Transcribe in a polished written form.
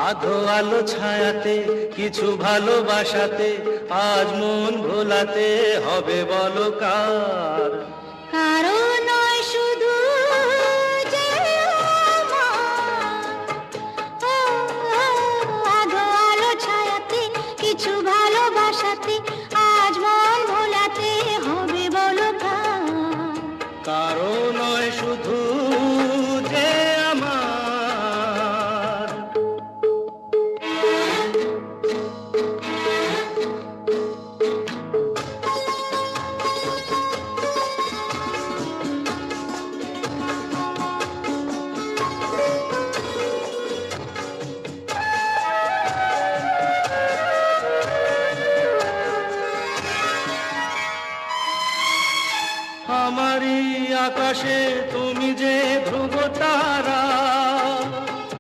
আধো আলো ছায়াতে কিছু ভালোবাসাতে আজ মন ভোলাতে হবে বলো কার। কারো নয় শুধু যে আমার, ও, আধো আলো ছায়াতে কিছু ভালোবাসাতে আজ মন ভোলাতে হবে বলো কার। কারো নয় শুধু যে আমার। আমারই আকাশে